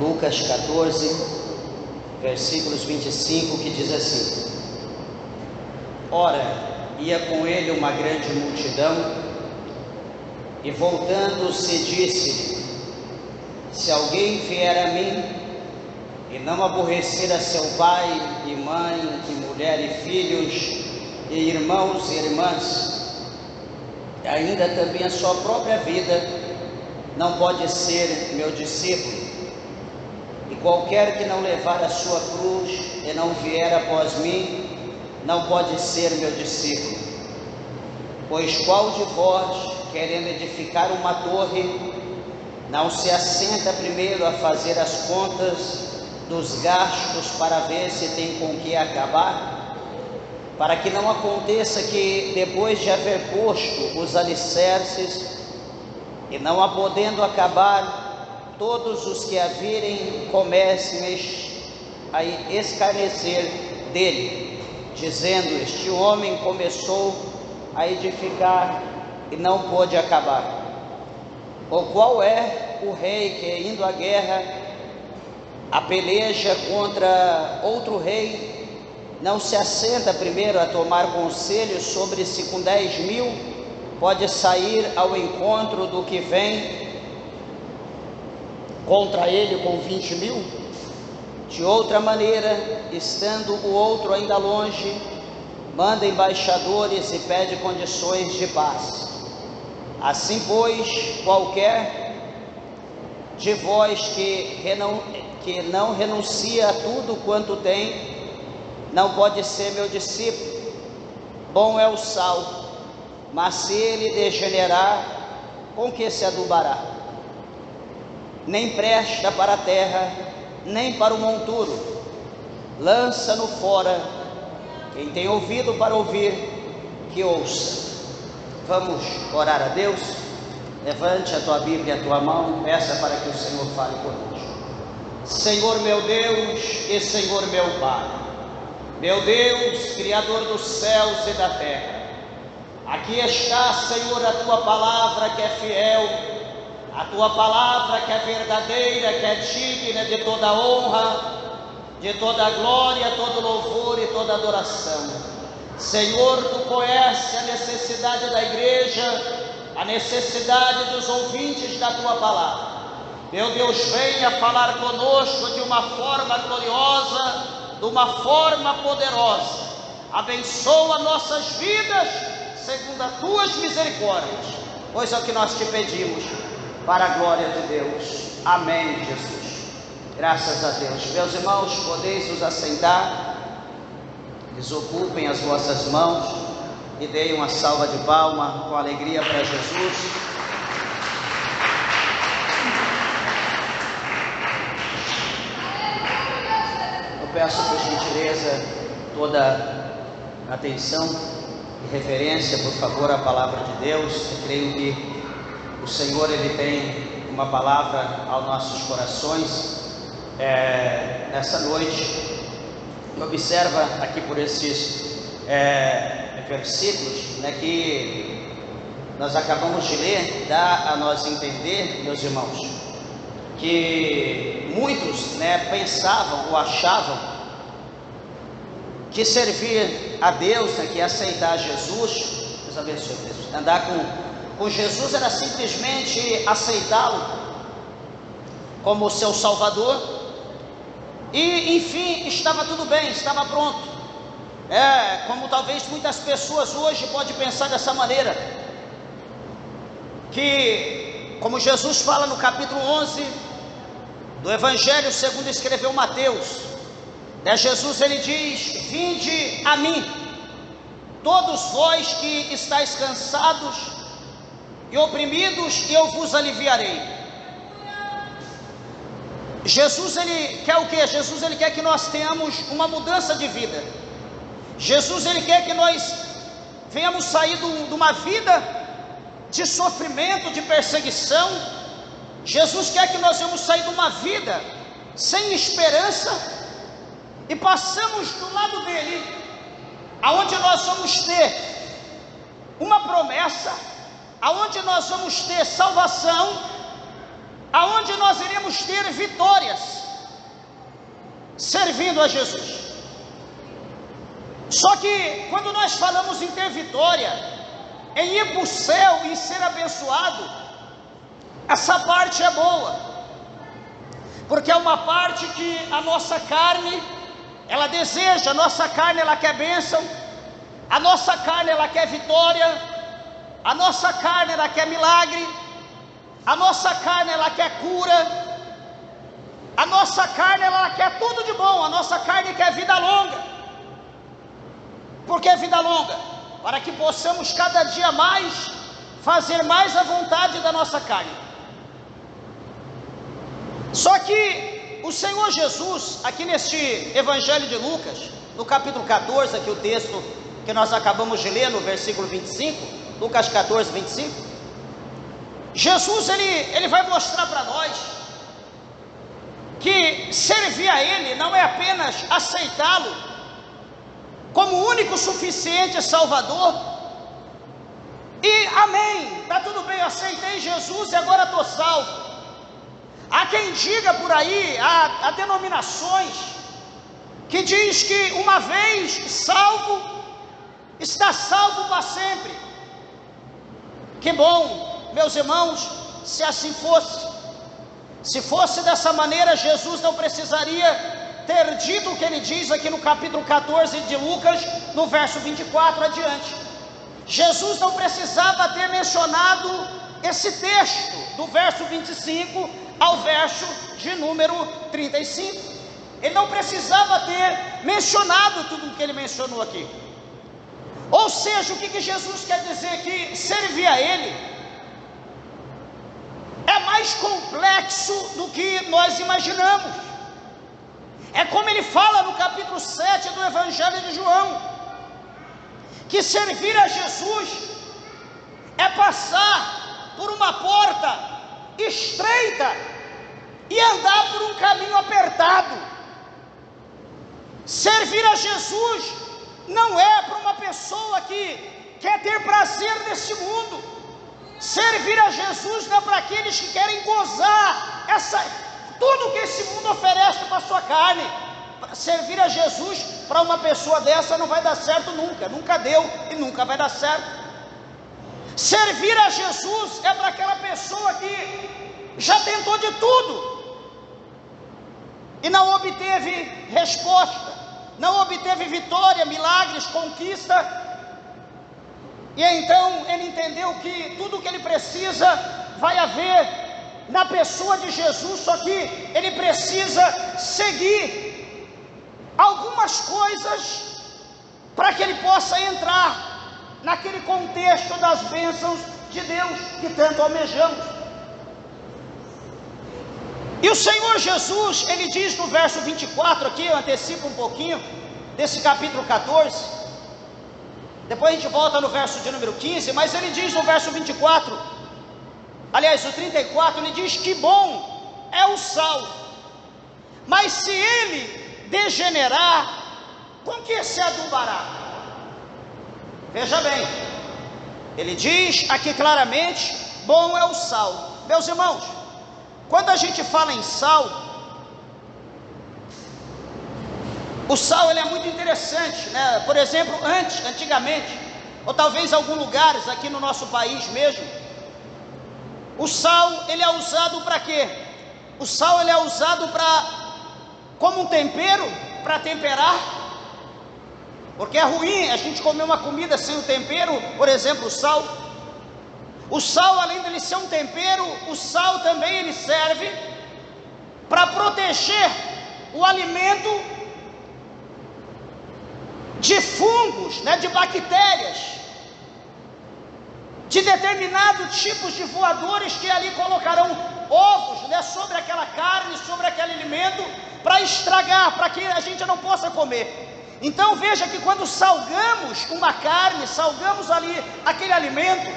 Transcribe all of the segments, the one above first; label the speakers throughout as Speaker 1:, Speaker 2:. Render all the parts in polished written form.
Speaker 1: Lucas 14, versículos 25, que diz assim: Ora, ia com ele uma grande multidão, e voltando-se disse-lhe: Se alguém vier a mim, e não aborrecer a seu pai e mãe, e mulher e filhos, e irmãos e irmãs, e ainda também a sua própria vida, não pode ser meu discípulo. E qualquer que não levar a sua cruz e não vier após mim, não pode ser meu discípulo. Pois qual de vós, querendo edificar uma torre, não se assenta primeiro a fazer as contas dos gastos para ver se tem com que acabar? Para que não aconteça que, depois de haver posto os alicerces, e não a podendo acabar, todos os que a virem comecem a escarnecer dele, dizendo: Este homem começou a edificar e não pôde acabar. Ou qual é o rei que, indo à guerra, a peleja contra outro rei, não se assenta primeiro a tomar conselho sobre se com 10.000 pode sair ao encontro do que vem contra ele com 20.000? De outra maneira, estando o outro ainda longe, manda embaixadores e pede condições de paz. Assim, pois, qualquer de vós que não renuncia a tudo quanto tem, não pode ser meu discípulo. Bom é o sal, mas se ele degenerar, com que se adubará? Nem presta para a terra, nem para o monturo. Lança-no fora. Quem tem ouvido para ouvir, que ouça. Vamos orar a Deus? Levante a tua Bíblia e a tua mão, peça para que o Senhor fale conosco. Senhor meu Deus e Senhor meu Pai, meu Deus, Criador dos céus e da terra, aqui está, Senhor, a tua palavra que é fiel, a tua palavra que é verdadeira, que é digna de toda honra, de toda glória, todo louvor e toda adoração. Senhor, tu conheces a necessidade da igreja, a necessidade dos ouvintes da tua palavra. Meu Deus, venha falar conosco de uma forma gloriosa, de uma forma poderosa. Abençoa nossas vidas segundo as tuas misericórdias, pois é o que nós te pedimos, para a glória de Deus. Amém, Jesus. Graças a Deus. Meus irmãos, podeis vos assentar. Desocupem as vossas mãos e deem uma salva de palma com alegria para Jesus. Eu peço por gentileza toda atenção e referência, por favor, à palavra de Deus. Eu creio que o Senhor, Ele tem uma palavra aos nossos corações nessa noite. Observa aqui por esses versículos, né, que nós acabamos de ler, dá a nós entender, meus irmãos, que muitos, né, pensavam ou achavam que servir a Deus, né, que aceitar Jesus, Deus abençoe, Deus, andar com Jesus era simplesmente aceitá-lo como seu Salvador. E enfim, estava tudo bem, estava pronto. Como talvez muitas pessoas hoje podem pensar dessa maneira, que como Jesus fala no capítulo 11 do Evangelho segundo escreveu Mateus, né, Jesus ele diz: Vinde a mim, todos vós que estáis cansados e oprimidos, e eu vos aliviarei. Jesus ele quer o que? Jesus ele quer que nós tenhamos uma mudança de vida. Jesus ele quer que nós venhamos sair de uma vida de sofrimento, de perseguição. Jesus quer que nós venhamos sair de uma vida sem esperança e passamos do lado dele, aonde nós vamos ter uma promessa, aonde nós vamos ter salvação, aonde aonde nós iremos ter vitórias servindo a Jesus. Só que quando nós falamos em ter vitória, em ir para o céu e ser abençoado, essa parte é boa, porque é uma parte que a nossa carne, ela deseja, a nossa carne ela quer bênção, a nossa carne ela quer vitória, a nossa carne ela quer milagre, a nossa carne ela quer cura, a nossa carne ela quer tudo de bom, a nossa carne quer vida longa. Por que vida longa? Para que possamos cada dia mais fazer mais a vontade da nossa carne. Só que o Senhor Jesus, aqui neste Evangelho de Lucas, no capítulo 14, aqui o texto que nós acabamos de ler, no versículo 25, Lucas 14, 25, Jesus ele vai mostrar para nós que servir a Ele não é apenas aceitá-lo como único, suficiente Salvador, e amém, está tudo bem, eu aceitei Jesus e agora estou salvo. Há quem diga por aí, há denominações que diz que uma vez salvo, está salvo para sempre. Que bom, meus irmãos, se assim fosse. Se fosse dessa maneira, Jesus não precisaria ter dito o que ele diz aqui no capítulo 14 de Lucas, no verso 24 adiante. Jesus não precisava ter mencionado esse texto, do verso 25 ao verso de número 35. Ele não precisava ter mencionado tudo o que ele mencionou aqui. Ou seja, o que Jesus quer dizer? Que servir a Ele é mais complexo do que nós imaginamos. É como ele fala no capítulo 7 do Evangelho de João, que servir a Jesus é passar por uma porta estreita e andar por um caminho apertado. Servir a Jesus não é para uma pessoa que quer ter prazer nesse mundo. Servir a Jesus não é para aqueles que querem gozar tudo que esse mundo oferece para a sua carne. Servir a Jesus para uma pessoa dessa não vai dar certo nunca, nunca deu e nunca vai dar certo. Servir a Jesus é para aquela pessoa que já tentou de tudo e não obteve resposta, não obteve vitória, milagres, conquista. E então ele entendeu que tudo o que ele precisa vai haver na pessoa de Jesus, só que ele precisa seguir algumas coisas para que ele possa entrar naquele contexto das bênçãos de Deus que tanto almejamos. E o Senhor Jesus, ele diz no verso 24 aqui, eu antecipo um pouquinho desse capítulo 14, depois a gente volta no verso de número 15, mas ele diz no verso 24, aliás, o 34, ele diz que bom é o sal, mas se ele degenerar, com que se adubará? Veja bem, ele diz aqui claramente, bom é o sal. Meus irmãos, quando a gente fala em sal, o sal ele é muito interessante, né? Por exemplo, antigamente, ou talvez em alguns lugares aqui no nosso país mesmo, o sal ele é usado para quê? O sal ele é usado como um tempero, para temperar, porque é ruim a gente comer uma comida sem o tempero, por exemplo, o sal. O sal, além de ele ser um tempero, o sal também ele serve para proteger o alimento de fungos, né, de bactérias, de determinados tipos de voadores que ali colocarão ovos, né, sobre aquela carne, sobre aquele alimento, para estragar, para que a gente não possa comer. Então veja que quando salgamos uma carne, salgamos ali aquele alimento,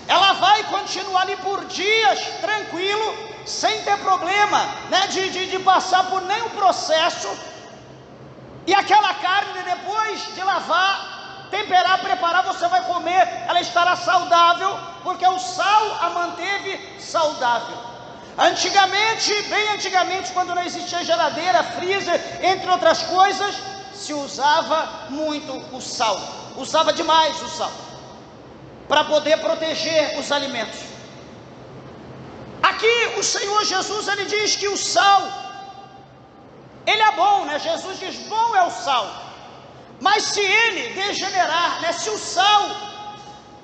Speaker 1: ela vai continuar ali por dias, tranquilo, sem ter problema, né, de passar por nenhum processo, e aquela carne depois de lavar, temperar, preparar, você vai comer, ela estará saudável, porque o sal a manteve saudável. Antigamente, bem antigamente, quando não existia geladeira, freezer, entre outras coisas, se usava muito o sal, usava demais o sal, para poder proteger os alimentos. Aqui o Senhor Jesus, ele diz que o sal, ele é bom, né? Jesus diz, bom é o sal, mas se ele degenerar, né? Se o sal,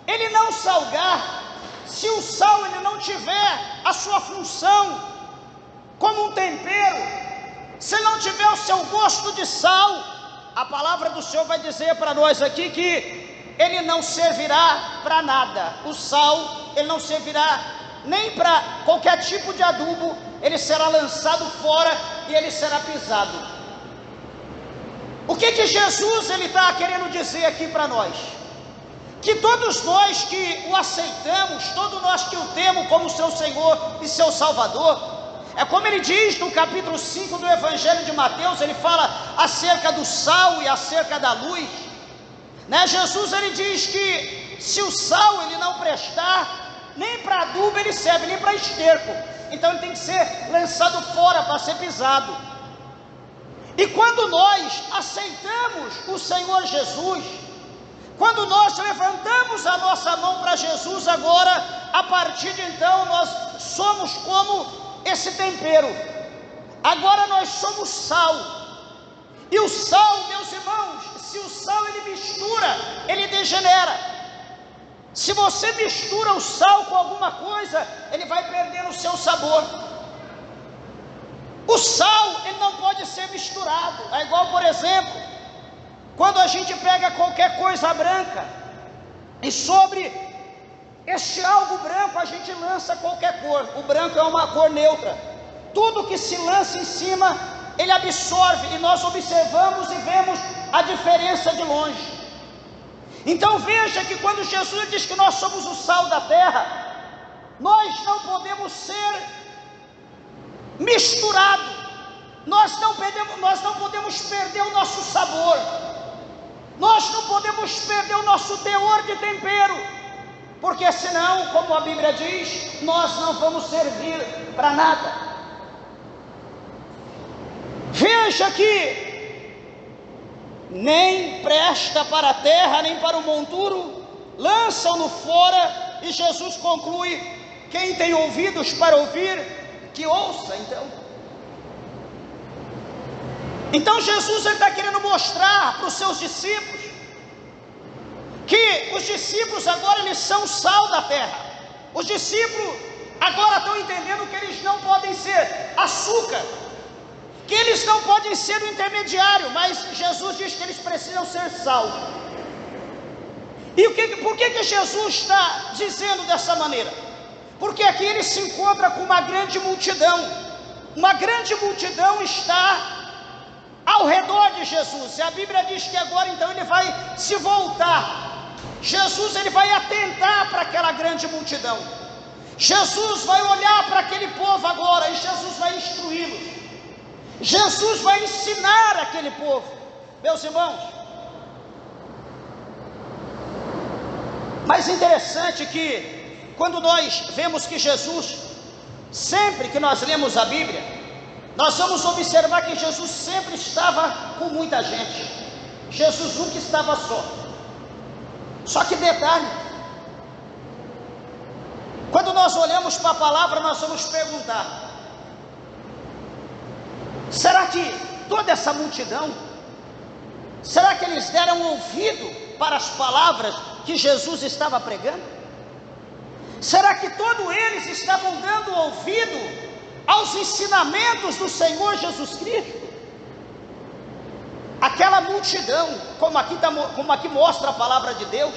Speaker 1: ele não salgar, se o sal ele não tiver a sua função como um tempero, se ele não tiver o seu gosto de sal, a palavra do Senhor vai dizer para nós aqui que ele não servirá para nada. O sal, ele não servirá nem para qualquer tipo de adubo, ele será lançado fora e ele será pisado. O que Jesus ele está querendo dizer aqui para nós? Que todos nós que o aceitamos, todos nós que o temos como seu Senhor e seu Salvador, é como ele diz no capítulo 5 do Evangelho de Mateus, ele fala acerca do sal e acerca da luz, né? Jesus ele diz que se o sal ele não prestar, nem para adubo ele serve, nem para esterco, então ele tem que ser lançado fora para ser pisado. E quando nós aceitamos o Senhor Jesus, quando nós levantamos a nossa mão para Jesus agora, a partir de então nós somos como esse tempero, agora nós somos sal, e o sal, meus irmãos, se o sal ele mistura, ele degenera. Se você mistura o sal com alguma coisa, ele vai perdendo o seu sabor. O sal, ele não pode ser misturado, é igual, por exemplo, quando a gente pega qualquer coisa branca, e sobre este algo branco a gente lança qualquer cor. O branco é uma cor neutra, tudo que se lança em cima, ele absorve, e nós observamos e vemos a diferença de longe. Então veja que quando Jesus diz que nós somos o sal da terra, nós não podemos ser misturados, nós não podemos perder o nosso sabor, nós não podemos perder o nosso teor de tempero, porque senão, como a Bíblia diz, nós não vamos servir para nada. Veja que nem presta para a terra, nem para o monturo, lançam-no fora, e Jesus conclui, quem tem ouvidos para ouvir, que ouça. Então Jesus está querendo mostrar para os seus discípulos, que os discípulos agora eles são o sal da terra. Os discípulos agora estão entendendo que eles não podem ser açúcar, que eles não podem ser o intermediário, mas Jesus diz que eles precisam ser sal. E por que Jesus está dizendo dessa maneira? Porque aqui ele se encontra com uma grande multidão está ao redor de Jesus, e a Bíblia diz que agora então ele vai se voltar, Jesus ele vai atentar para aquela grande multidão, Jesus vai olhar para aquele povo agora, e Jesus vai instruí-los, Jesus vai ensinar aquele povo. Meus irmãos, mas interessante que quando nós vemos que Jesus, sempre que nós lemos a Bíblia, nós vamos observar que Jesus sempre estava com muita gente, Jesus nunca estava só. Só que detalhe, quando nós olhamos para a palavra, nós vamos perguntar, será que toda essa multidão, será que eles deram ouvido para as palavras que Jesus estava pregando? Será que todos eles estavam dando ouvido aos ensinamentos do Senhor Jesus Cristo? Aquela multidão, como aqui mostra a palavra de Deus,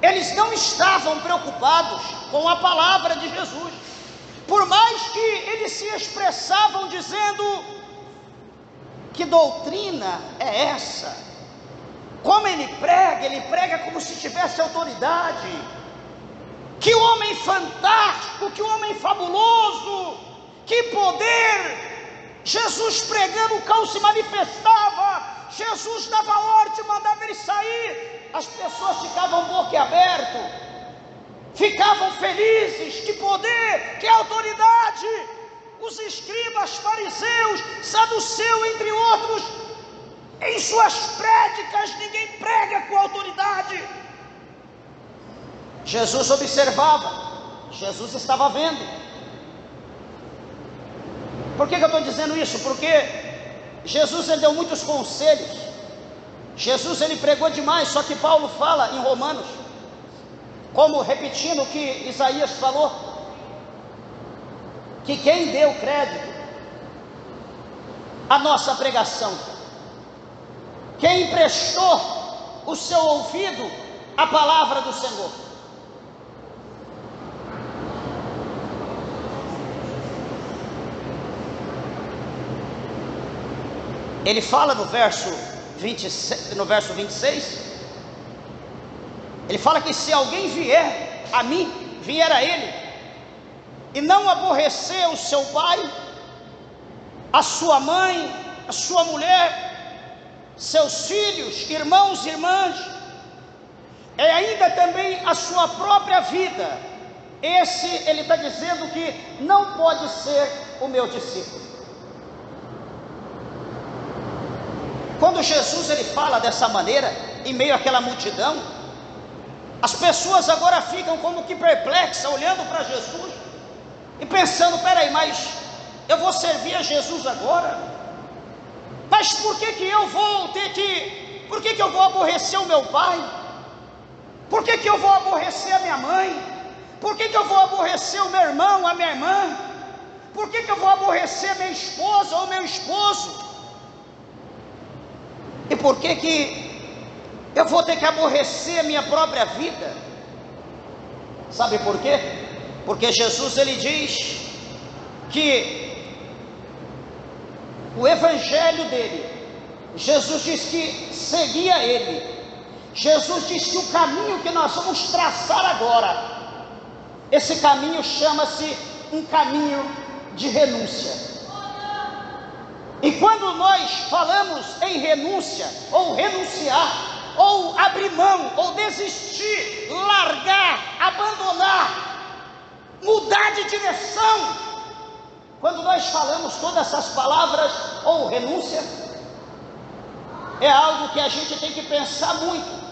Speaker 1: eles não estavam preocupados com a palavra de Jesus, por mais que eles se expressavam dizendo, que doutrina é essa? Como ele prega como se tivesse autoridade, que homem fantástico, que homem fabuloso, que poder! Jesus pregando, o caos se manifestava, Jesus dava ordem, mandava ele sair, as pessoas ficavam boquiaberto. ficavam felizes. Que poder, que autoridade! Os escribas, fariseus, saduceus, entre outros, em suas prédicas, ninguém prega com autoridade. Jesus observava, Jesus estava vendo. Por que eu estou dizendo isso? Porque Jesus deu muitos conselhos. Jesus ele pregou demais, só que Paulo fala em Romanos, como repetindo o que Isaías falou, que quem deu crédito à nossa pregação, quem emprestou o seu ouvido à palavra do Senhor. Ele fala no verso 26, ele fala que se alguém vier a mim, vier a ele, e não aborrecer o seu pai, a sua mãe, a sua mulher, seus filhos, irmãos e irmãs, e ainda também a sua própria vida, esse ele está dizendo que não pode ser o meu discípulo. Quando Jesus ele fala dessa maneira, em meio àquela multidão, as pessoas agora ficam como que perplexas, olhando para Jesus e pensando: peraí, mas eu vou servir a Jesus agora? Mas por que eu vou ter que, por que eu vou aborrecer o meu pai? Por que eu vou aborrecer a minha mãe? Por que eu vou aborrecer o meu irmão, a minha irmã? Por que eu vou aborrecer minha esposa ou meu esposo? E por que eu vou ter que aborrecer a minha própria vida? Sabe por quê? Porque Jesus ele diz que o evangelho dele, Jesus diz que seguia ele. Jesus diz que o caminho que nós vamos traçar agora, esse caminho chama-se um caminho de renúncia. E quando nós falamos em renúncia, ou renunciar, ou abrir mão, ou desistir, largar, abandonar, mudar de direção, quando nós falamos todas essas palavras, ou renúncia, é algo que a gente tem que pensar muito.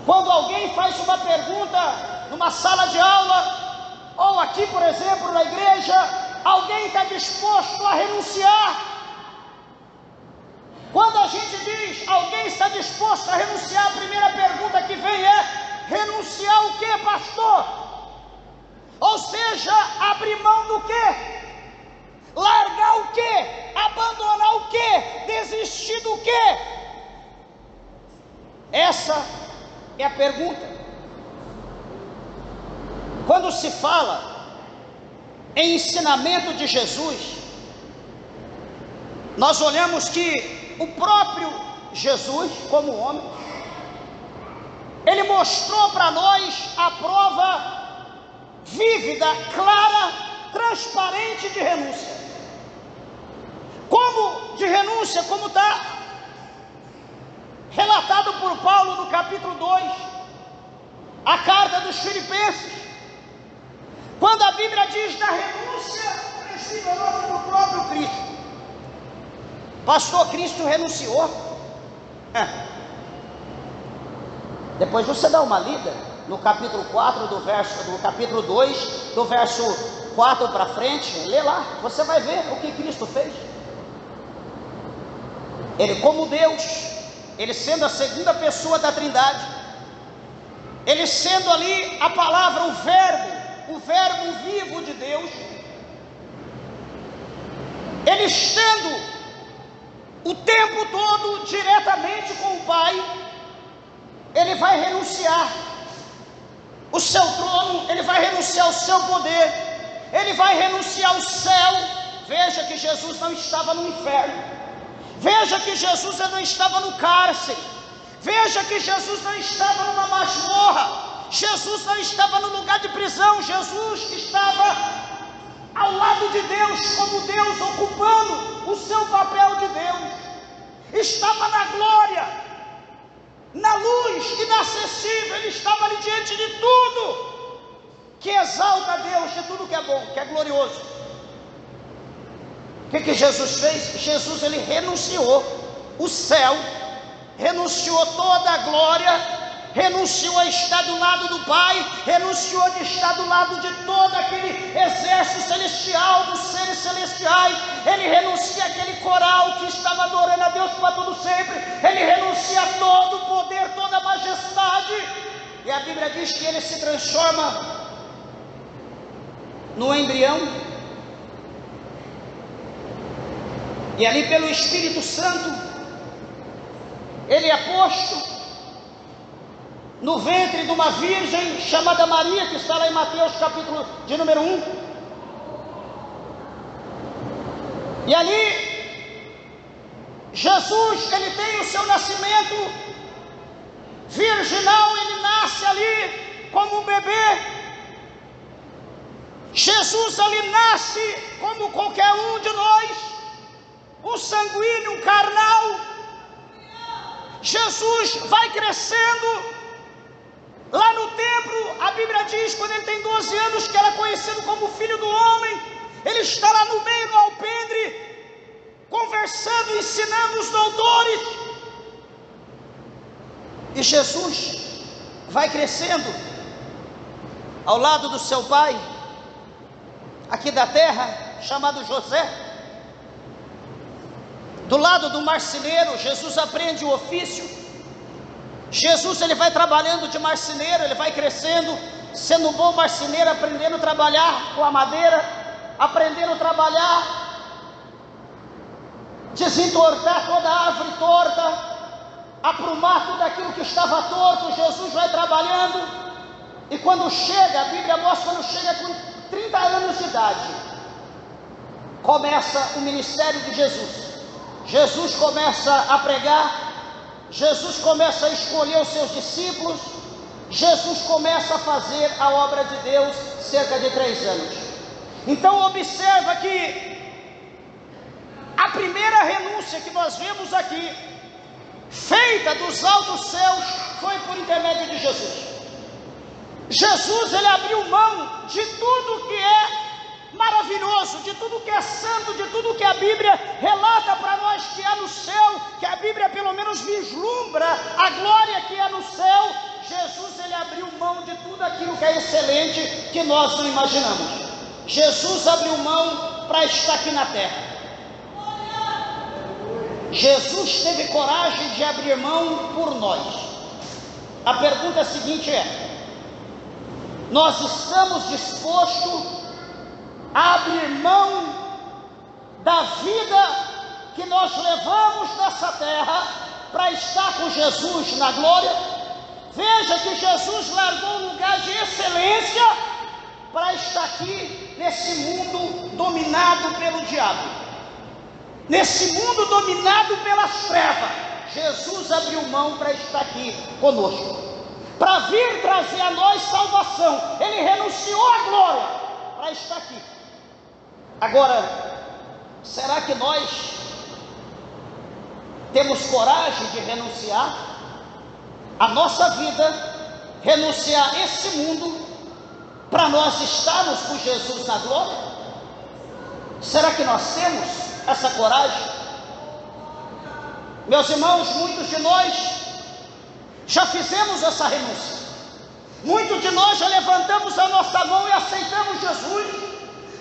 Speaker 1: Quando alguém faz uma pergunta numa sala de aula, ou aqui por exemplo na igreja, alguém está disposto a renunciar? Quando a gente diz alguém está disposto a renunciar, a primeira pergunta que vem é: renunciar o que, pastor? Ou seja, abrir mão do que? Largar o que? Abandonar o que? Desistir do que? Essa é a pergunta. Quando se fala em ensinamento de Jesus, nós olhamos que o próprio Jesus, como homem, ele mostrou para nós a prova vívida, clara, transparente de renúncia. Como de renúncia, como está relatado por Paulo no capítulo 2, a carta dos Filipenses, quando a Bíblia diz da renúncia preciosa do próprio Cristo. Pastor, Cristo renunciou? Depois você dá uma lida no capítulo 4 do capítulo 2, do verso 4 para frente, lê lá, você vai ver o que Cristo fez. Ele como Deus, ele sendo a segunda pessoa da Trindade, ele sendo ali a palavra, o verbo vivo de Deus, ele estando o tempo todo diretamente com o Pai, ele vai renunciar o seu trono, ele vai renunciar o seu poder, ele vai renunciar o céu. Veja que Jesus não estava no inferno, veja que Jesus não estava no cárcere, veja que Jesus não estava numa masmorra, Jesus não estava no lugar de prisão, Jesus estava ao lado de Deus, como Deus, ocupando o seu papel de Deus, estava na glória, na luz inacessível, ele estava ali diante de tudo, que exalta a Deus de tudo que é bom, que é glorioso. O que Jesus fez? Jesus, ele renunciou o céu, renunciou toda a glória, renunciou a estar do lado do Pai, renunciou de estar do lado de todo aquele exército celestial, dos seres celestiais. Ele renuncia àquele coral que estava adorando a Deus para todo sempre. Ele renuncia a todo o poder, toda a majestade, e a Bíblia diz que ele se transforma no embrião, e ali pelo Espírito Santo ele é posto no ventre de uma virgem chamada Maria, que está lá em Mateus capítulo de número 1. E ali Jesus, ele tem o seu nascimento virginal, ele nasce ali como um bebê. Jesus ali nasce como qualquer um de nós, um sanguíneo, um carnal. Jesus vai crescendo. Lá no templo, a Bíblia diz, quando ele tem 12 anos, que era conhecido como Filho do Homem. Ele está lá no meio do alpendre, conversando, ensinando os doutores. E Jesus vai crescendo ao lado do seu pai, aqui da terra, chamado José. Do lado do marceneiro, Jesus aprende o ofício. Jesus, ele vai trabalhando de marceneiro, ele vai crescendo, sendo um bom marceneiro, aprendendo a trabalhar com a madeira, aprendendo a trabalhar, desentortar toda a árvore torta, aprumar tudo aquilo que estava torto. Jesus vai trabalhando, e quando chega, a Bíblia mostra, quando chega com 30 anos de idade, começa o ministério de Jesus. Jesus começa a pregar, Jesus começa a escolher os seus discípulos, Jesus começa a fazer a obra de Deus cerca de 3 anos. Então observa que a primeira renúncia que nós vemos aqui, feita dos altos céus, foi por intermédio de Jesus. Jesus, ele abriu mão de tudo que é maravilhoso, de tudo que é santo, de tudo que a Bíblia relata para nós que há no céu, que a Bíblia pelo menos vislumbra a glória que é no céu. Jesus, ele abriu mão de tudo aquilo que é excelente, que nós não imaginamos. Jesus abriu mão para estar aqui na terra. Jesus teve coragem de abrir mão por nós. A pergunta seguinte é: nós estamos dispostos a abrir mão da vida que nós levamos nessa terra para estar com Jesus na glória? Veja que Jesus largou um lugar de excelência para estar aqui nesse mundo dominado pelo diabo, nesse mundo dominado pelas trevas. Jesus abriu mão para estar aqui conosco, para vir trazer a nós salvação. Ele renunciou à glória para estar aqui. Agora, será que nós temos coragem de renunciar a nossa vida, renunciar a esse mundo, para nós estarmos com Jesus na glória? Será que nós temos essa coragem? Meus irmãos, muitos de nós já fizemos essa renúncia. Muitos de nós já levantamos a nossa mão e aceitamos Jesus.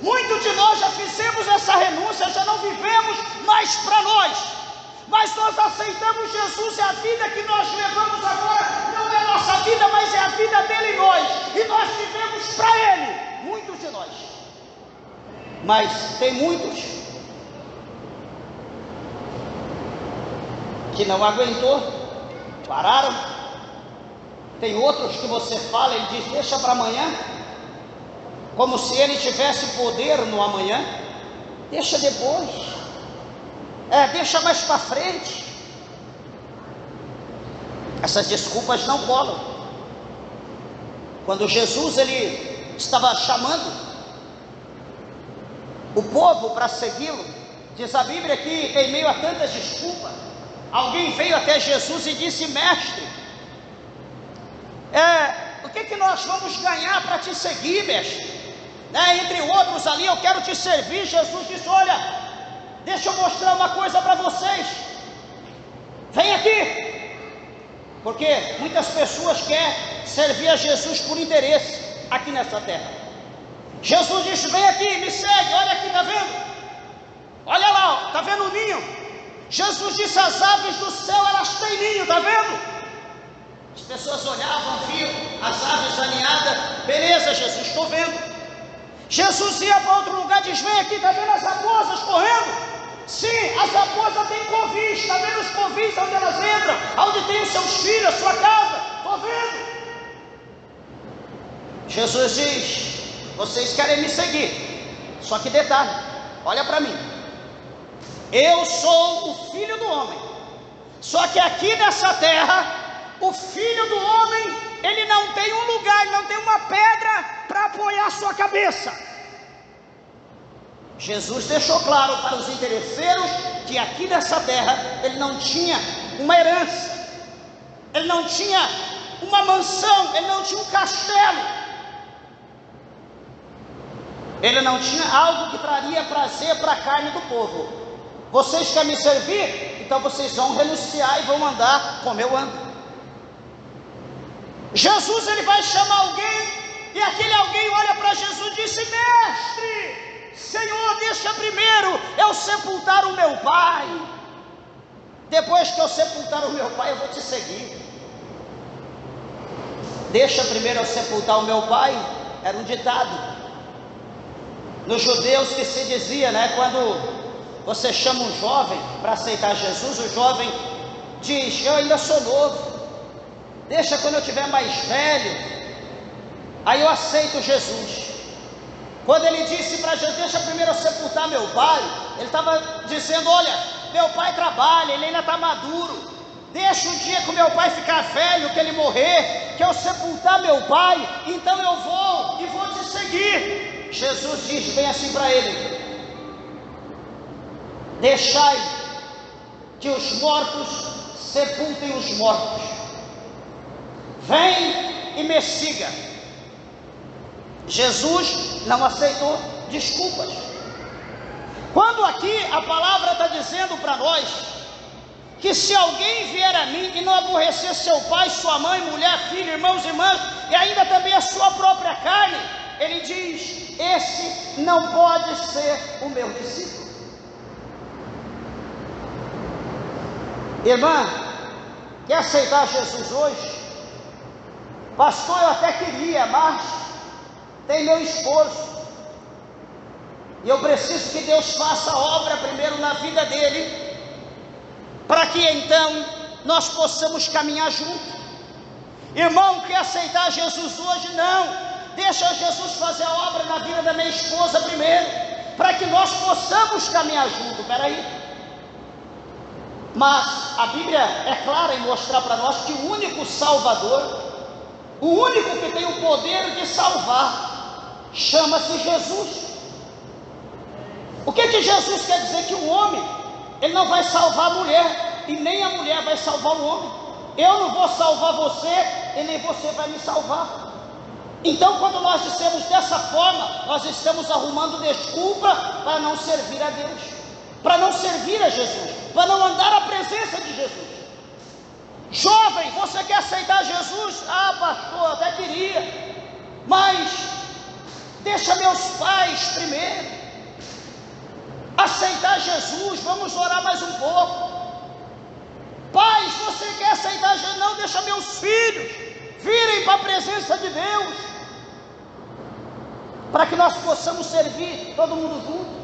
Speaker 1: Muitos de nós já fizemos essa renúncia, já não vivemos mais para nós, mas nós aceitamos Jesus. E a vida que nós levamos agora não é a nossa vida, mas é a vida dele em nós, e nós vivemos para ele. Muitos de nós, mas tem muitos que não aguentou, pararam. Tem outros que você fala, ele diz: deixa para amanhã, como se ele tivesse poder no amanhã. Deixa depois, deixa mais para frente. Essas desculpas não colam. Quando Jesus, ele estava chamando o povo para segui-lo, diz a Bíblia que em meio a tantas desculpas, alguém veio até Jesus e disse: mestre, o que nós vamos ganhar para te seguir, mestre? Né? Entre outros ali, eu quero te servir. Jesus disse: olha, deixa eu mostrar uma coisa para vocês. Vem aqui. Porque muitas pessoas querem servir a Jesus por interesse aqui nessa terra. Jesus disse: vem aqui, me segue. Olha aqui, está vendo? Olha lá, está vendo o ninho? Jesus disse: as aves do céu, elas têm ninho, está vendo? As pessoas olhavam, viam as aves aninhadas. Beleza, Jesus, estou vendo. Jesus ia para outro lugar e diz: vem aqui, está vendo as raposas correndo? Sim, as raposas têm covis. Está vendo os covis onde elas entram? Onde tem os seus filhos, a sua casa? Estou vendo. Jesus diz: vocês querem me seguir. Só que detalhe, olha para mim. Eu sou o Filho do Homem. Só que aqui nessa terra, o Filho do Homem, ele não tem um lugar, ele não tem uma pedra para apoiar a sua cabeça. Jesus deixou claro para os interesseiros que aqui nessa terra ele não tinha uma herança, ele não tinha uma mansão, ele não tinha um castelo, ele não tinha algo que traria prazer para a carne do povo. Vocês querem me servir? Então vocês vão renunciar e vão andar como eu ando. Jesus, ele vai chamar alguém, e aquele alguém olha para Jesus e diz: mestre, Senhor, deixa primeiro eu sepultar o meu pai. Depois que eu sepultar o meu pai, eu vou te seguir. Deixa primeiro eu sepultar o meu pai, era um ditado nos judeus que se dizia, né? Quando você chama um jovem para aceitar Jesus, o jovem diz: eu ainda sou novo, deixa quando eu tiver mais velho, aí eu aceito Jesus. Quando ele disse para Jesus: deixa primeiro eu sepultar meu pai, ele estava dizendo: olha, meu pai trabalha, ele ainda está maduro, deixa o dia que o meu pai ficar velho, que ele morrer, que eu sepultar meu pai, então eu vou e vou te seguir. Jesus diz bem assim para ele: deixai que os mortos sepultem os mortos, vem e me siga. Jesus não aceitou desculpas. Quando aqui a palavra está dizendo para nós que se alguém vier a mim e não aborrecer seu pai, sua mãe, mulher, filho, irmãos e irmãs, e ainda também a sua própria carne, ele diz: esse não pode ser o meu discípulo. Irmã, quer aceitar Jesus hoje? Pastor, eu até queria, mas tem meu esposo, e eu preciso que Deus faça a obra primeiro na vida dele, para que então nós possamos caminhar juntos. Irmão, quer aceitar Jesus hoje? Não, deixa Jesus fazer a obra na vida da minha esposa primeiro, para que nós possamos caminhar juntos. Peraí. Mas a Bíblia é clara em mostrar para nós que o único Salvador, o único que tem o poder de salvar, chama-se Jesus. O que Jesus quer dizer? Que o homem, ele não vai salvar a mulher, e nem a mulher vai salvar o homem. Eu não vou salvar você, e nem você vai me salvar. Então, quando nós dissemos dessa forma, nós estamos arrumando desculpa para não servir a Deus, para não servir a Jesus, para não andar à presença de Jesus. Jovem, você quer aceitar Jesus? Ah, pastor, até queria, mas deixa meus pais primeiro aceitar Jesus, vamos orar mais um pouco. Pais, você quer aceitar Jesus? Não, deixa meus filhos virem para a presença de Deus, para que nós possamos servir todo mundo junto.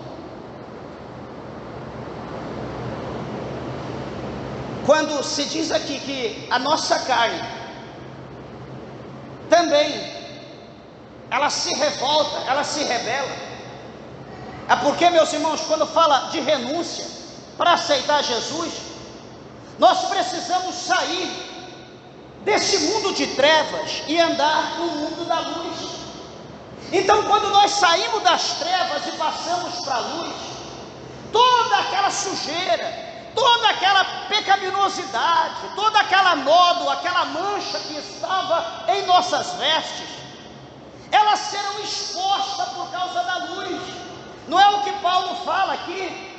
Speaker 1: Quando se diz aqui que a nossa carne também, ela se revolta, ela se rebela, é porque, meus irmãos, quando fala de renúncia para aceitar Jesus, nós precisamos sair desse mundo de trevas e andar no mundo da luz. Então, quando nós saímos das trevas e passamos para a luz, toda aquela sujeira, toda aquela pecaminosidade, toda aquela nódoa, aquela mancha que estava em nossas vestes, elas serão expostas por causa da luz. Não é o que Paulo fala aqui?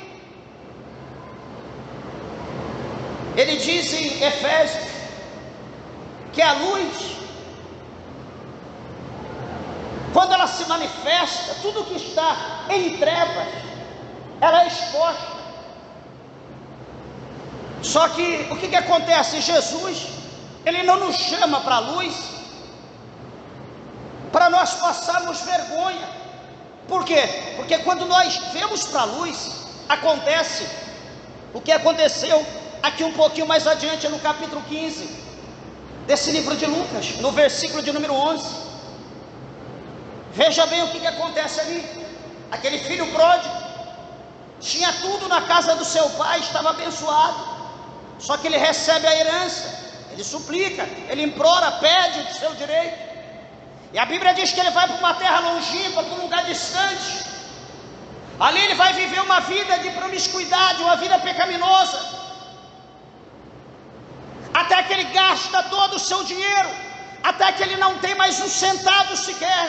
Speaker 1: Ele diz em Efésios que a luz, quando ela se manifesta, tudo que está em trevas, ela é exposta. Só que o que acontece? Jesus, Ele não nos chama para a luz para nós passarmos vergonha. Por quê? Porque quando nós vemos para a luz, acontece o que aconteceu aqui um pouquinho mais adiante, no capítulo 15 desse livro de Lucas, no versículo de número 11. Veja bem o que acontece ali. Aquele filho pródigo tinha tudo na casa do seu pai, estava abençoado. Só que ele recebe a herança, ele suplica, ele implora, pede o seu direito. E a Bíblia diz que ele vai para uma terra longínqua, para um lugar distante. Ali ele vai viver uma vida de promiscuidade, uma vida pecaminosa, até que ele gasta todo o seu dinheiro, até que ele não tem mais um centavo sequer.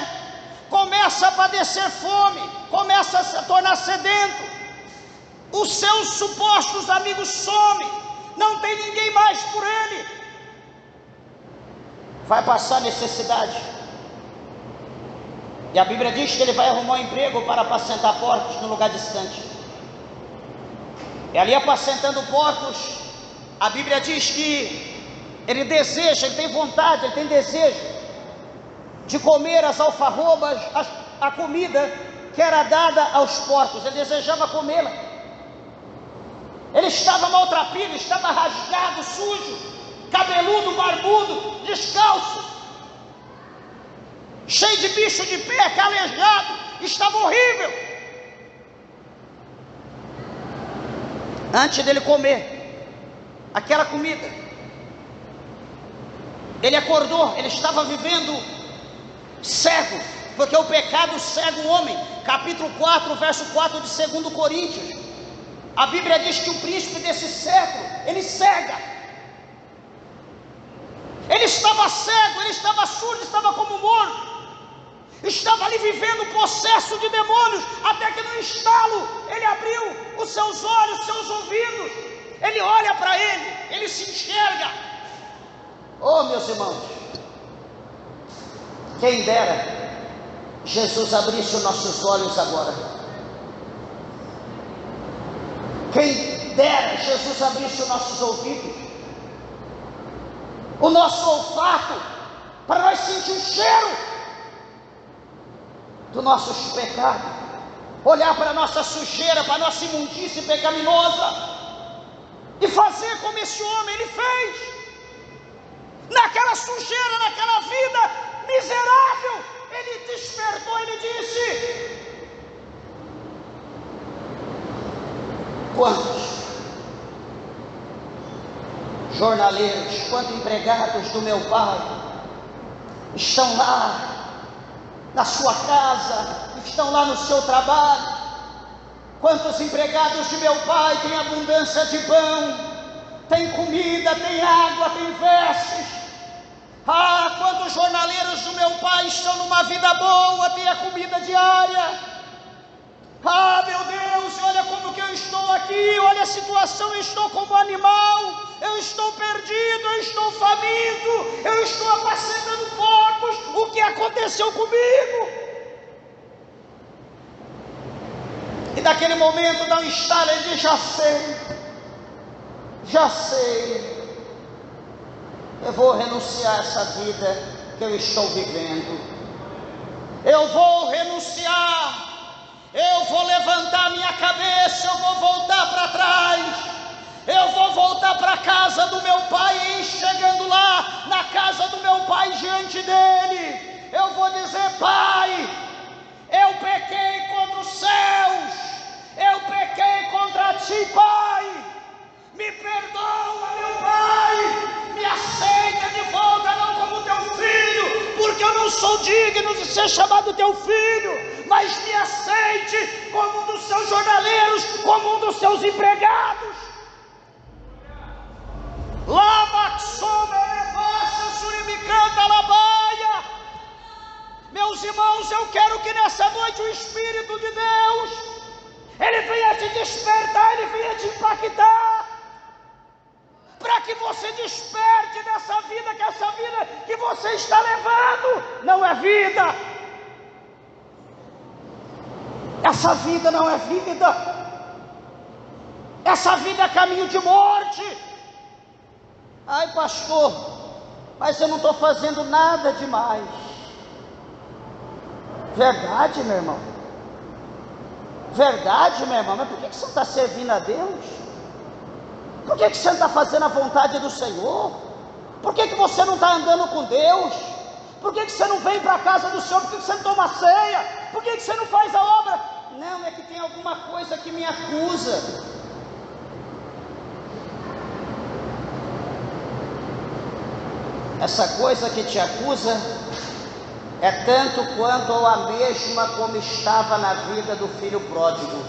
Speaker 1: Começa a padecer fome, começa a se tornar sedento. Os seus supostos amigos somem, não tem ninguém mais por ele. Vai passar necessidade. E a Bíblia diz que ele vai arrumar um emprego para apacentar porcos num lugar distante. E ali apacentando porcos, a Bíblia diz que ele deseja, ele tem vontade, ele tem desejo de comer as alfarrobas, a comida que era dada aos porcos. Ele desejava comê-la. Ele estava maltrapilho, estava rasgado, sujo, cabeludo, barbudo, descalço, cheio de bicho de pé, calejado, estava horrível. Antes dele comer aquela comida, ele acordou, ele estava vivendo cego, porque o pecado cega o homem. Capítulo 4, verso 4 de 2 Coríntios. A Bíblia diz que o príncipe desse século, ele cega. Ele estava cego, ele estava surdo, estava como morto. Estava ali vivendo possesso de demônios, até que no estalo, ele abriu os seus olhos, seus ouvidos. Ele olha para ele, ele se enxerga. Oh, meus irmãos, quem dera Jesus abrisse os nossos olhos agora. Quem dera Jesus abrisse os nossos ouvidos, o nosso olfato, para nós sentir o cheiro dos nossos pecados, olhar para a nossa sujeira, para a nossa imundície pecaminosa, e fazer como esse homem ele fez. Naquela sujeira, naquela vida miserável, ele despertou, ele disse: quantos jornaleiros, quantos empregados do meu pai estão lá na sua casa, estão lá no seu trabalho? Quantos empregados de meu pai têm abundância de pão, tem comida, tem água, tem vestes? Ah, quantos jornaleiros do meu pai estão numa vida boa, tem a comida diária? Ah, meu Deus, olha como que eu estou aqui, olha a situação, eu estou como animal, eu estou perdido, eu estou faminto, eu estou apacentando porcos, o que aconteceu comigo? E naquele momento dá um estalo, ele diz: já sei, eu vou renunciar a essa vida que eu estou vivendo, eu vou renunciar. Eu vou levantar minha cabeça, eu vou voltar para trás, eu vou voltar para a casa do meu pai, e chegando lá, na casa do meu pai, diante dele, eu vou dizer: Pai, eu pequei contra os céus, eu pequei contra ti, Pai, me perdoa, meu Pai, me aceita de volta, não como teu filho, porque eu não sou digno de ser chamado teu filho, mas me aceite como um dos seus jornaleiros, como um dos seus empregados. Lava somerepassa suribicanta labaia. Meus irmãos, eu quero que nessa noite o Espírito de Deus, ele venha te despertar, ele venha te impactar, para que você desperte dessa vida, que essa vida que você está levando não é vida. Essa vida não é vida. Essa vida é caminho de morte. Ai, pastor, mas eu não estou fazendo nada demais. Verdade, meu irmão. Verdade, meu irmão. Mas por que você não está servindo a Deus? Por que você não está fazendo a vontade do Senhor? Por que você não está andando com Deus? Por que você não vem para a casa do Senhor? Por que você não toma ceia? Por que você não faz a obra? Não, é que tem alguma coisa que me acusa. Essa coisa que te acusa é tanto quanto a mesma como estava na vida do filho pródigo,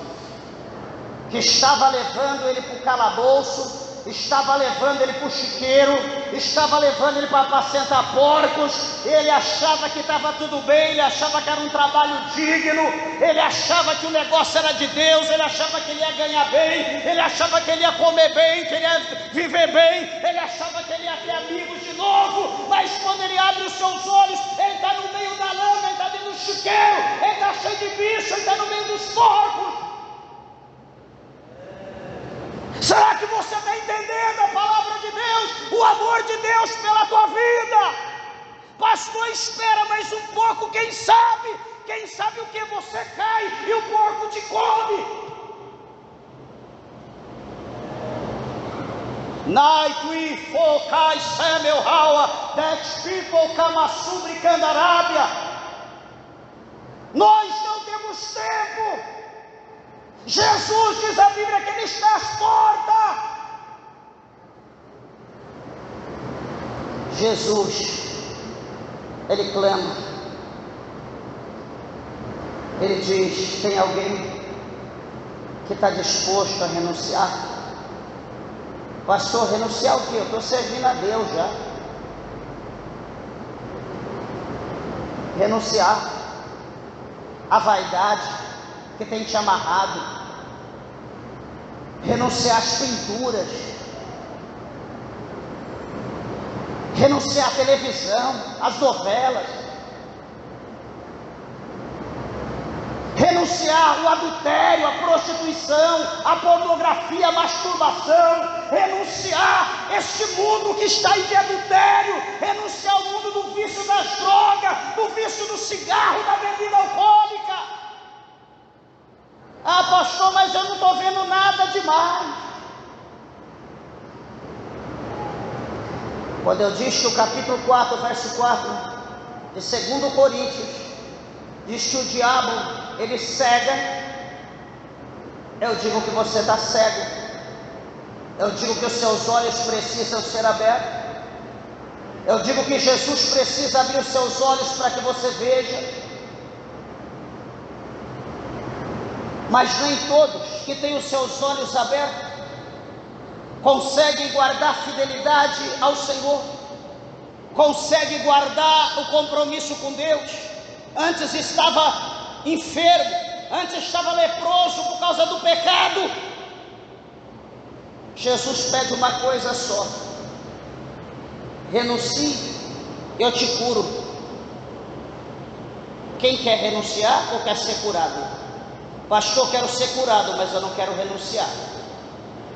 Speaker 1: que estava levando ele para o calabouço, estava levando ele para o chiqueiro, estava levando ele para apacentar porcos. Ele achava que estava tudo bem, ele achava que era um trabalho digno, ele achava que o negócio era de Deus, ele achava que ele ia ganhar bem, ele achava que ele ia comer bem, que ele ia viver bem, ele achava que ele ia ter amigos de novo. Mas quando ele abre os seus olhos, ele está no meio da lama, ele está dentro do chiqueiro, ele está cheio de bicho, ele está no meio dos porcos. Será que você está entendendo a palavra de Deus, o amor de Deus pela tua vida? Pastor, espera mais um pouco, quem sabe o que você cai e o porco te come. Naitui fokai semel hawa that people kamasubri candarábia. Nós não temos tempo. Jesus, diz a Bíblia, que ele está às portas. Jesus, ele clama, ele diz: tem alguém que está disposto a renunciar? Pastor, renunciar o quê? Eu estou servindo a Deus já. Renunciar à vaidade que tem te amarrado, renunciar às pinturas, renunciar à televisão, às novelas, renunciar ao adultério, à prostituição, à pornografia, à masturbação, renunciar a este mundo que está aí de adultério, renunciar ao mundo do vício das drogas, do vício do cigarro, da bebida alcoólica. Ah, pastor, mas eu não estou vendo nada demais. Quando eu disse que o capítulo 4, verso 4 de 2 Coríntios diz que o diabo, ele cega, eu digo que você está cego. Eu digo que os seus olhos precisam ser abertos. Eu digo que Jesus precisa abrir os seus olhos para que você veja. Mas nem todos que têm os seus olhos abertos conseguem guardar fidelidade ao Senhor, conseguem guardar o compromisso com Deus. Antes estava enfermo, antes estava leproso por causa do pecado. Jesus pede uma coisa só: renuncie, eu te curo. Quem quer renunciar ou quer ser curado? Pastor, quero ser curado, mas eu não quero renunciar.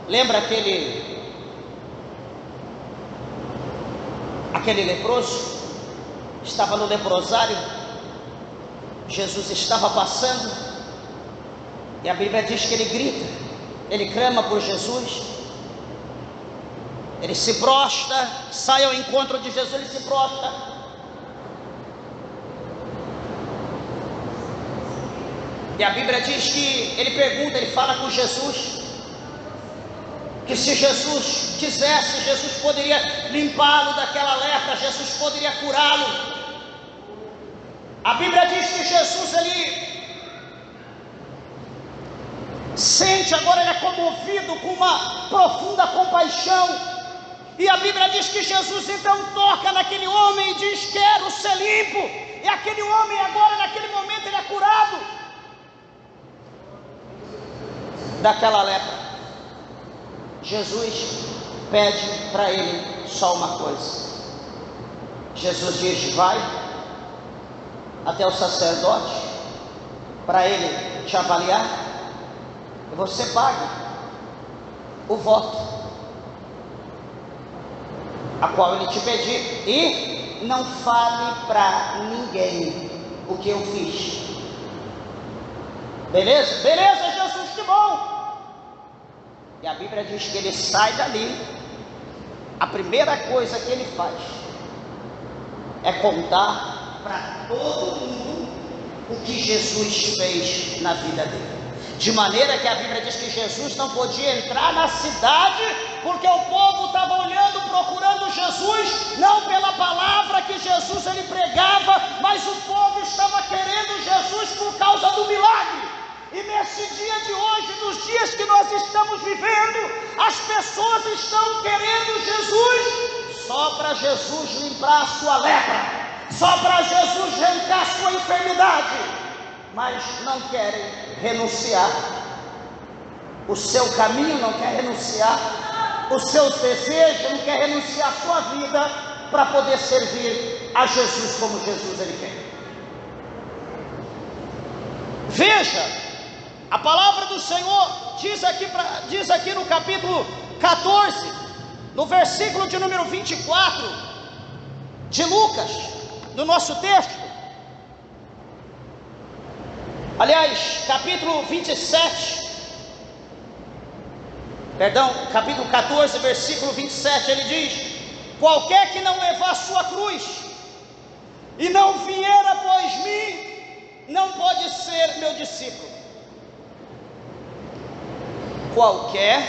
Speaker 1: Lembra aquele leproso? Estava no leprosário, Jesus estava passando, e a Bíblia diz que ele grita, ele clama por Jesus, ele se prostra, sai ao encontro de Jesus, ele se prostra. E a Bíblia diz que ele pergunta, ele fala com Jesus, que se Jesus quisesse, Jesus poderia limpá-lo daquela lepra, Jesus poderia curá-lo. A Bíblia diz que Jesus, ele sente, agora ele é comovido com uma profunda compaixão, E a Bíblia diz que Jesus então toca naquele homem e diz: quero ser limpo. E aquele homem agora, naquele momento, ele é curado daquela lepra. Jesus pede para ele só uma coisa. Jesus diz: vai até o sacerdote para ele te avaliar, e você paga o voto a qual ele te pedir, e não fale para ninguém o que eu fiz. Beleza? Beleza, Jesus, que bom. E a Bíblia diz que ele sai dali, a primeira coisa que ele faz é contar para todo mundo o que Jesus fez na vida dele. De maneira que a Bíblia diz que Jesus não podia entrar na cidade, porque o povo estava olhando, procurando Jesus, não pela palavra que Jesus ele pregava, mas o povo estava querendo Jesus por causa do milagre. E nesse dia de hoje, nos dias que nós estamos vivendo, as pessoas estão querendo Jesus só para Jesus limpar a sua lepra, só para Jesus arrancar a sua enfermidade, mas não querem renunciar o seu caminho, não quer renunciar os seus desejos, não quer renunciar a sua vida para poder servir a Jesus como Jesus ele quer. Veja, a palavra do Senhor diz aqui no capítulo 14, no versículo de número 24 de Lucas, no nosso texto. Aliás, capítulo 14, versículo 27, ele diz: qualquer que não levar sua cruz e não vier após mim, não pode ser meu discípulo. Qualquer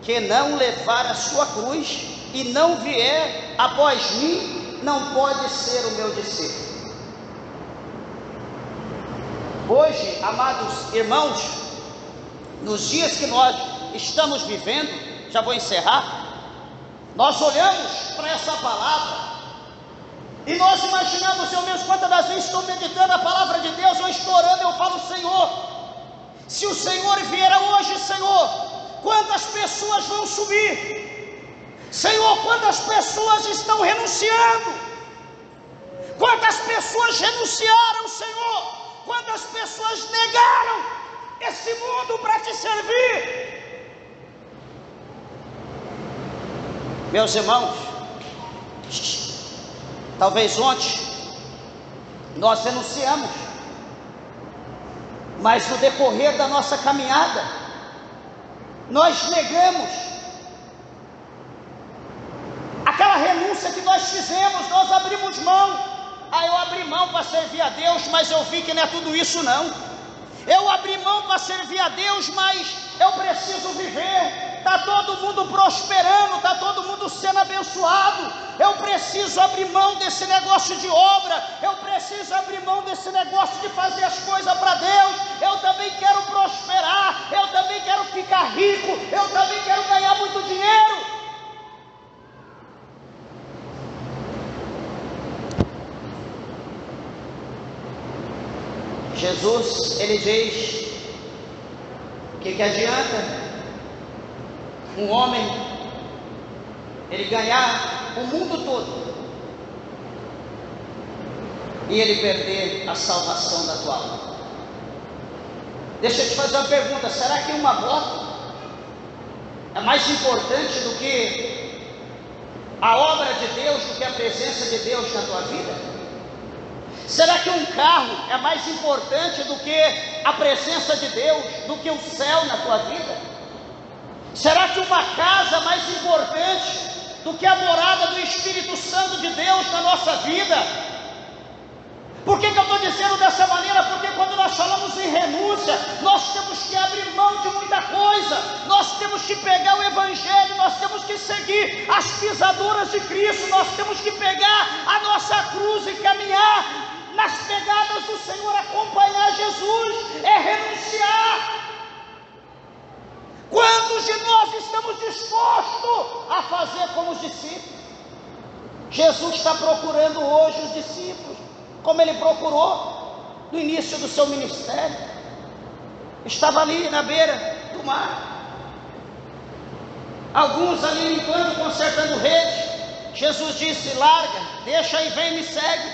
Speaker 1: que não levar a sua cruz e não vier após mim, não pode ser o meu discípulo. Hoje, amados irmãos, nos dias que nós estamos vivendo, já vou encerrar, nós olhamos para essa palavra e nós imaginamos, eu mesmo quantas das vezes estou meditando a palavra de Deus, eu estou orando, eu falo: Senhor, se o Senhor vier hoje, Senhor, quantas pessoas vão subir? Senhor, quantas pessoas estão renunciando? Quantas pessoas renunciaram, Senhor? Quantas pessoas negaram esse mundo para te servir? Meus irmãos, talvez ontem nós renunciamos, mas no decorrer da nossa caminhada nós negamos aquela renúncia que nós fizemos, nós abrimos mão. Eu abri mão para servir a Deus, mas eu vi que não é tudo isso não. Eu abri mão para servir a Deus, mas eu preciso viver. Está todo mundo prosperando, está todo mundo sendo abençoado. Eu preciso abrir mão desse negócio de obra, eu preciso abrir mão desse negócio de fazer as coisas para Deus. Eu também quero prosperar, eu também quero ficar rico, eu também quero ganhar muito dinheiro. Jesus, ele diz: que adianta um homem ele ganhar o mundo todo e ele perder a salvação da tua alma? Deixa eu te fazer uma pergunta: será que uma moto é mais importante do que a obra de Deus, do que a presença de Deus na tua vida? Será que um carro é mais importante do que a presença de Deus, do que o céu na tua vida? Será que uma casa é mais importante do que a morada do Espírito Santo de Deus na nossa vida? Por que eu estou dizendo dessa maneira? Porque quando nós falamos em renúncia, nós temos que abrir mão de muita coisa, nós temos que pegar o Evangelho, nós temos que seguir as pisaduras de Cristo, nós temos que pegar a nossa cruz e caminhar nas pegadas do Senhor, acompanhar Jesus, é renunciar. Quando Quantos de nós estamos dispostos a fazer como os discípulos? Jesus está procurando hoje os discípulos, como Ele procurou no início do seu ministério. Estava ali na beira do mar, alguns ali limpando, consertando rede. Jesus disse: larga, deixa e vem, me segue.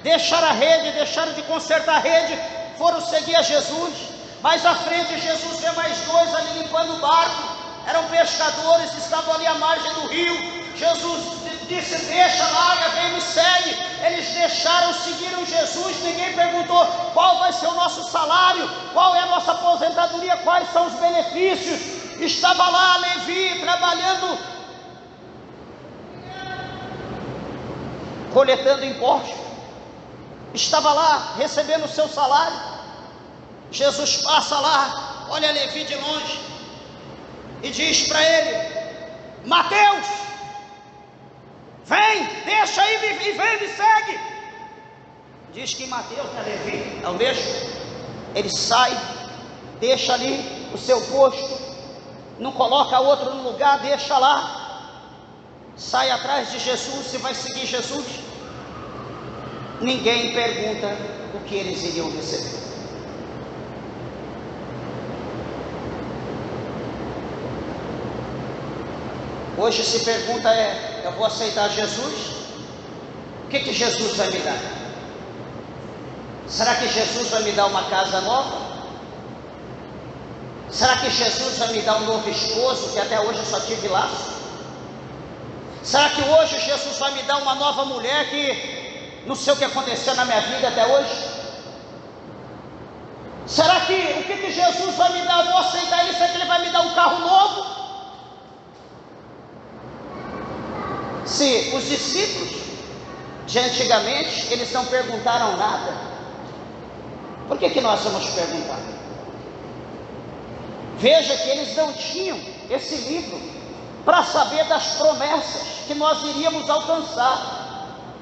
Speaker 1: Deixaram a rede, deixaram de consertar a rede, foram seguir a Jesus. Mais à frente Jesus vê mais dois ali limpando o barco, eram pescadores, estavam ali à margem do rio. Jesus disse: deixa, larga, vem, me segue. Eles deixaram, seguiram Jesus. Ninguém perguntou qual vai ser o nosso salário, qual é a nossa aposentadoria, quais são os benefícios. Estava lá Levi trabalhando, coletando impostos, estava lá recebendo o seu salário. Jesus passa lá, olha Levi de longe e diz para ele: Mateus, vem, deixa aí e vem, me segue. Diz que Mateus não é Levi, é o mesmo. Ele sai, deixa ali o seu posto, não coloca outro no lugar, deixa lá, sai atrás de Jesus e vai seguir Jesus. Ninguém pergunta o que eles iriam receber. Hoje se pergunta eu vou aceitar Jesus? O que Jesus vai me dar? Será que Jesus vai me dar uma casa nova? Será que Jesus vai me dar um novo esposo, que até hoje eu só tive laço? Será que hoje Jesus vai me dar uma nova mulher que não sei o que aconteceu na minha vida até hoje? Será que o que Jesus vai me dar? Eu vou aceitar Ele? Será que Ele vai me dar um carro novo? Se os discípulos de antigamente, eles não perguntaram nada, por que nós vamos perguntar? Veja que eles não tinham esse livro para saber das promessas que nós iríamos alcançar.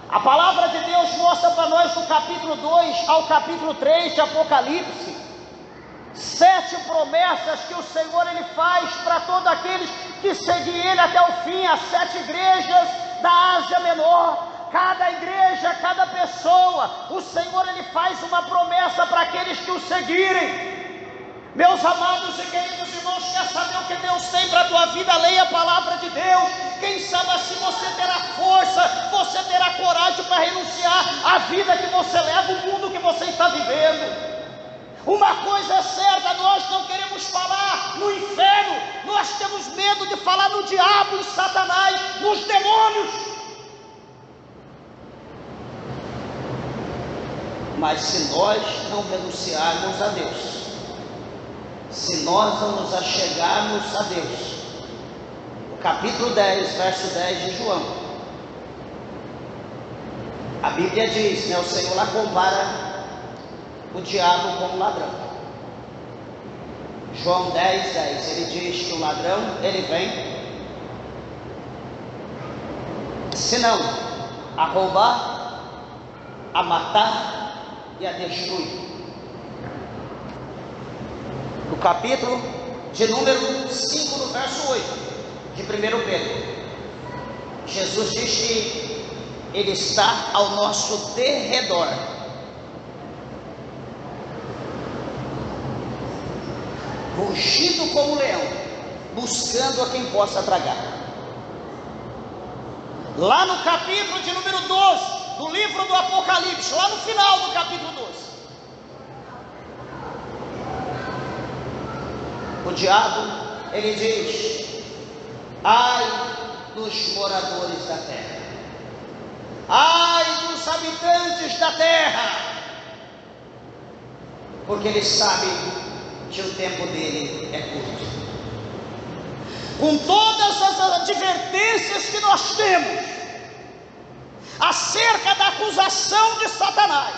Speaker 1: A palavra de Deus mostra para nós do capítulo 2 ao capítulo 3 de Apocalipse 7 promessas que o Senhor Ele faz para todos aqueles que seguem Ele até o fim. As 7 igrejas da Ásia Menor, cada igreja, cada pessoa, o Senhor Ele faz uma promessa para aqueles que o seguirem. Meus amados e queridos irmãos, quer saber o que Deus tem para a tua vida? Leia a palavra de Deus. Quem sabe assim você terá força, você terá coragem para renunciar à vida que você leva, o mundo que você está vivendo. Uma coisa é certa, nós não queremos falar no inferno, nós temos medo de falar no diabo, em Satanás, nos demônios. Mas se nós não renunciarmos a Deus, se nós não nos achegarmos a Deus, o capítulo 10, verso 10 de João, a Bíblia diz, o Senhor lá compara o diabo com o ladrão. João 10, 10, ele diz que o ladrão, ele vem, senão a roubar, a matar e a destruir. No capítulo de número 5, no verso 8 de 1 Pedro, Jesus diz que Ele está ao nosso derredor, rugindo como leão, buscando a quem possa tragar. Lá no capítulo de número 12, do livro do Apocalipse, lá no final do capítulo 12, o diabo, ele diz: ai dos moradores da terra, ai dos habitantes da terra, porque ele sabe que o tempo dele é curto. Com todas as advertências que nós temos acerca da acusação de Satanás,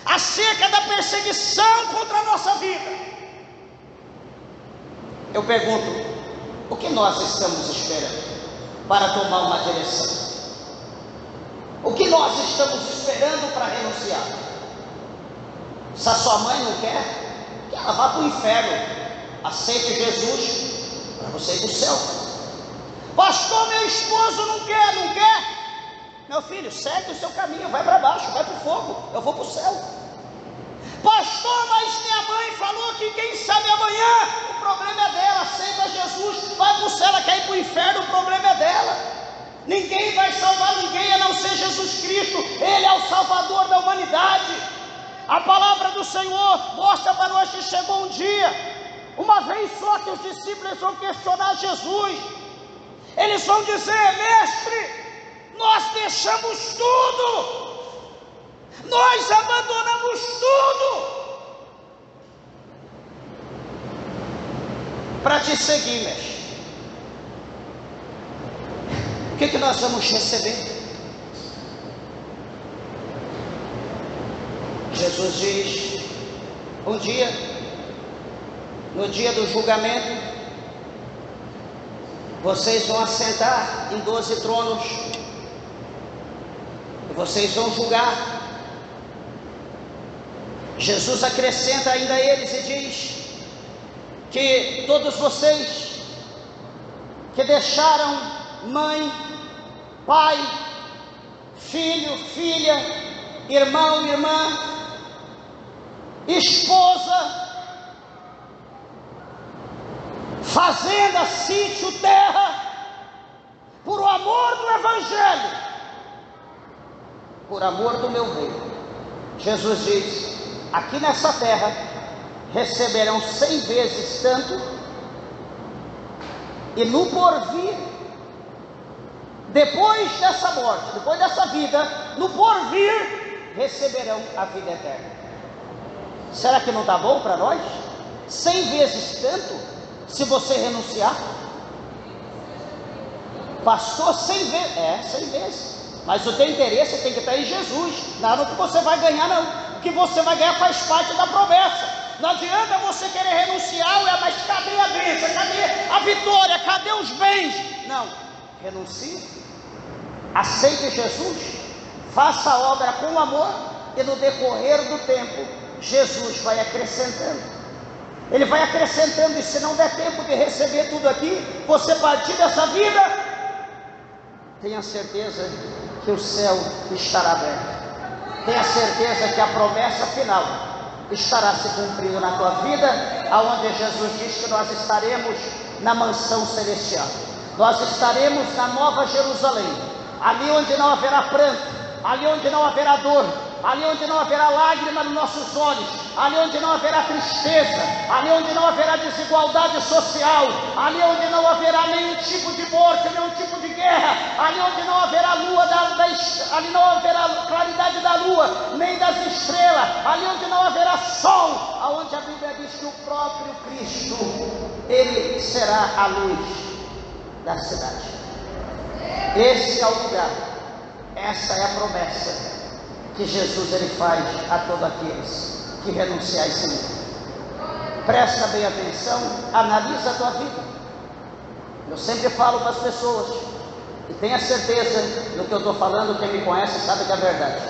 Speaker 1: acerca da perseguição contra a nossa vida, eu pergunto: o que nós estamos esperando para tomar uma direção? O que nós estamos esperando para renunciar? Se a sua mãe não quer, que ela vá para o inferno, aceite Jesus, para você ir para o céu. Pastor, meu esposo não quer, não quer? Meu filho, segue o seu caminho, vai para baixo, vai para o fogo, eu vou para o céu. Pastor, mas minha mãe falou que quem sabe amanhã, o problema é dela, aceita Jesus, vai para o céu, ela quer ir para o inferno, o problema é dela. Ninguém vai salvar ninguém a não ser Jesus Cristo, Ele é o Salvador da humanidade. A palavra do Senhor mostra para nós que chegou um dia, uma vez só, que os discípulos vão questionar Jesus. Eles vão dizer: mestre, nós deixamos tudo, nós abandonamos tudo para te seguir, mestre. O que nós vamos receber? Jesus diz: um dia, no dia do julgamento, vocês vão assentar em 12 tronos, e vocês vão julgar. Jesus acrescenta ainda a eles e diz que todos vocês que deixaram mãe, pai, filho, filha, irmão, irmã, esposa, fazenda, sítio, terra, por o amor do Evangelho, por amor do meu reino, Jesus diz: aqui nessa terra receberão 100 vezes tanto, e no porvir, depois dessa morte, depois dessa vida, no porvir, receberão a vida eterna. Será que não está bom para nós? 100 vezes tanto, se você renunciar. Pastor, 100 vezes, 100 vezes, mas o teu interesse tem que estar em Jesus, não no que você vai ganhar, não. O que você vai ganhar faz parte da promessa. Não adianta você querer renunciar, mas cadê a bênção, cadê a vitória, cadê os bens? Não, renuncie, aceite Jesus, faça a obra com amor, e no decorrer do tempo, Jesus vai acrescentando. Ele vai acrescentando, e se não der tempo de receber tudo aqui, você partir dessa vida, tenha certeza que o céu estará aberto. Tenha certeza que a promessa final estará se cumprindo na tua vida, aonde Jesus diz que nós estaremos na mansão celestial. Nós estaremos na Nova Jerusalém, ali onde não haverá pranto, ali onde não haverá dor, ali onde não haverá lágrima nos nossos olhos, ali onde não haverá tristeza, ali onde não haverá desigualdade social, ali onde não haverá nenhum tipo de morte, nenhum tipo de guerra, ali onde não haverá lua, ali não haverá claridade da lua, nem das estrelas, ali onde não haverá sol, aonde a Bíblia diz que o próprio Cristo, Ele será a luz da cidade. Esse é o lugar, essa é a promessa que Jesus ele faz a todos aqueles que renunciar a esse mundo. Presta bem atenção, analisa a tua vida. Eu sempre falo para as pessoas, e tenha certeza do que eu estou falando, quem me conhece sabe que é verdade.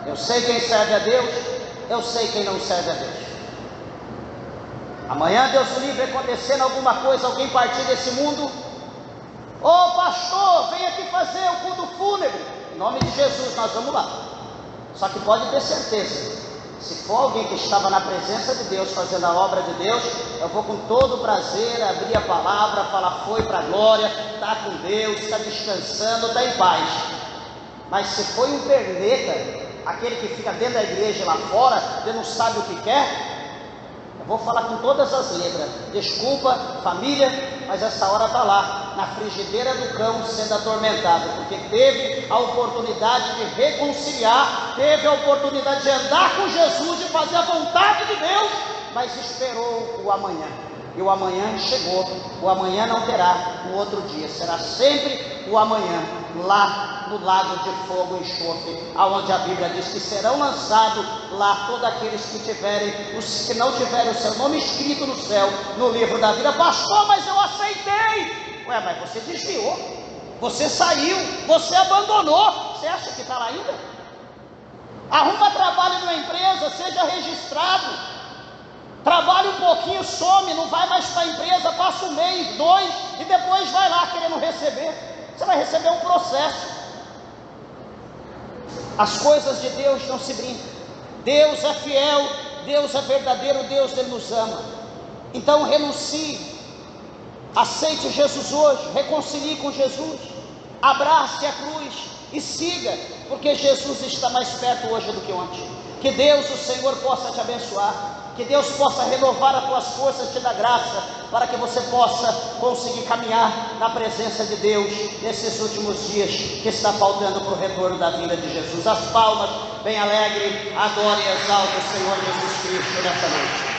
Speaker 1: Eu sei quem serve a Deus, eu sei quem não serve a Deus. Amanhã, Deus o livre, acontecendo alguma coisa, alguém partir desse mundo, ô pastor, vem aqui fazer o culto fúnebre, em nome de Jesus, nós vamos lá. Só que pode ter certeza, se for alguém que estava na presença de Deus, fazendo a obra de Deus, eu vou com todo prazer abrir a palavra, falar foi para a glória, está com Deus, está descansando, está em paz. Mas se foi um perneta, aquele que fica dentro da igreja e lá fora, ele não sabe o que quer, eu vou falar com todas as letras, desculpa família, mas essa hora está lá, na frigideira do cão, sendo atormentado, porque teve a oportunidade de reconciliar, teve a oportunidade de andar com Jesus, de fazer a vontade de Deus, mas esperou o amanhã, e o amanhã chegou. O amanhã não terá o outro dia, será sempre o amanhã, lá no lago de fogo e enxofre, aonde a Bíblia diz que serão lançados lá todos aqueles que tiverem, os que não tiverem o seu nome escrito no céu, no livro da vida. Pastor, mas eu aceitei. Ué, mas você desviou, você saiu, você abandonou, você acha que está lá ainda? Arruma trabalho numa empresa, seja registrado, trabalha um pouquinho, some, não vai mais para a empresa, passa um mês, tem 2 e depois vai lá querendo receber. Você vai receber um processo. As coisas de Deus não se brincam. Deus é fiel, Deus é verdadeiro, Deus Ele nos ama. Então renuncie, aceite Jesus hoje, reconcilie com Jesus, abrace a cruz e siga, porque Jesus está mais perto hoje do que ontem. Que Deus, o Senhor, possa te abençoar, que Deus possa renovar as tuas forças, te dar graça, para que você possa conseguir caminhar na presença de Deus, nesses últimos dias, que está faltando para o retorno da vinda de Jesus. As palmas, bem alegre, adore e exalte o Senhor Jesus Cristo nessa noite.